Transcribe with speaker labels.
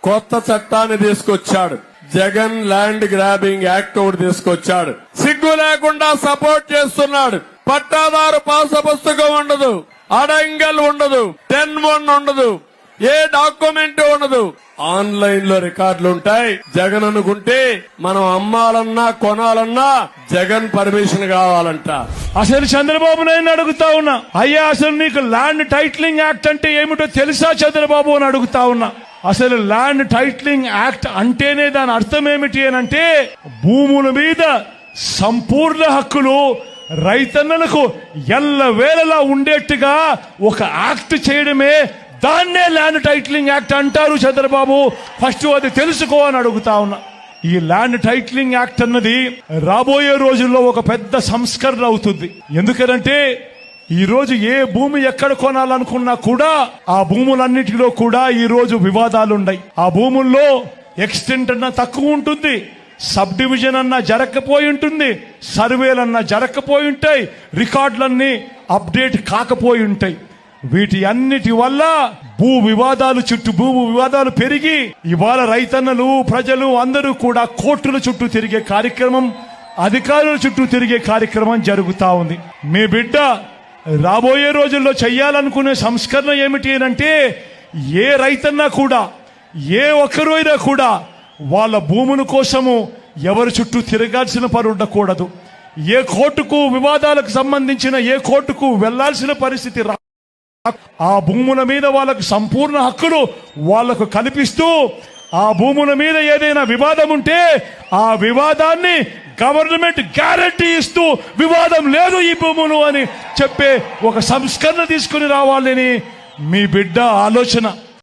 Speaker 1: కొత్త చట్టాన్ని తీసుకొచ్చాడు. జగన్ ల్యాండ్ గ్రాబింగ్ యాక్ట్ ఒకటి తీసుకొచ్చాడు. సిగ్గు లేకుండా సపోర్ట్ చేస్తున్నాడు. పట్టాదారు పాస పుస్తకం ఉండదు, అడంగల్ ఉండదు, 10-1 ఉండదు, ఏ డాక్యుమెంట్ ఉండదు. ఆన్లైన్ లో రికార్డులు ఉంటాయి. జగన్ అనుకుంటే మనం అమ్మాలన్నా కొనాలన్నా జగన్ పర్మిషన్ కావాలంట.
Speaker 2: అసలు చంద్రబాబు నాయుడు అడుగుతా ఉన్నా, అయ్యా అసలు నీకు ల్యాండ్ టైటిలింగ్ యాక్ట్ అంటే ఏమిటో తెలుసా చంద్రబాబు అని అడుగుతా ఉన్నా. అసలు ల్యాండ్ టైటిలింగ్ యాక్ట్ అంటేనే దాని అర్థం ఏమిటి అని అంటే, భూముల మీద సంపూర్ణ హక్కులు రైతన్నలకు ఎల్లవేళలా ఉండేట్టుగా ఒక యాక్ట్ చేయడమే, దాన్నే ల్యాండ్ టైటిలింగ్ యాక్ట్ అంటారు చంద్రబాబు. ఫస్ట్ అది తెలుసుకో అని అడుగుతా ఉన్నా. ఈ ల్యాండ్ టైటిలింగ్ యాక్ట్ అన్నది రాబోయే రోజుల్లో ఒక పెద్ద సంస్కరణ అవుతుంది. ఎందుకంటే ఈ రోజు ఏ భూమి ఎక్కడ కొనాలనుకున్నా కూడా ఆ భూములన్నిటిలో కూడా ఈ రోజు వివాదాలు ఉన్నాయి. ఆ భూముల్లో ఎక్స్టెంట్ అన్నా తక్కువ ఉంటుంది, సబ్ డివిజన్ అన్నా జరగకపోయి ఉంటుంది, సర్వేలన్నా జరగకపోయి ఉంటాయి, రికార్డులన్నీ అప్డేట్ కాకపోయి ఉంటాయి. వీటి అన్నిటి వల్ల భూ వివాదాలు పెరిగి ఇవాళ రైతన్నలు ప్రజలు అందరూ కూడా కోర్టుల చుట్టూ తిరిగే కార్యక్రమం, అధికారుల చుట్టూ తిరిగే కార్యక్రమం జరుగుతా ఉంది. మీ బిడ్డ రాబోయే రోజుల్లో చెయ్యాలనుకునే సంస్కరణ ఏమిటి అంటే, ఏ రైతన్నా కూడా ఏ ఒక్కరైనా కూడా వాళ్ళ భూముల కోసము ఎవరి చుట్టూ తిరగాల్సిన పని ఉండకూడదు. ఏ కోర్టుకు వివాదాలకు సంబంధించిన ఏ కోర్టుకు వెళ్లాల్సిన పరిస్థితి ఆ భూముల మీద వాళ్ళకు సంపూర్ణ హక్కులు వాళ్లకు కల్పిస్తూ, ఆ భూముల మీద ఏదైనా వివాదం ఉంటే ఆ వివాదాన్ని గవర్నమెంట్ గ్యారంటీ ఇస్తూ వివాదం లేదు ఈ భూములు అని చెప్పే ఒక సంస్కరణ తీసుకుని రావాలని మీ బిడ్డ ఆలోచన.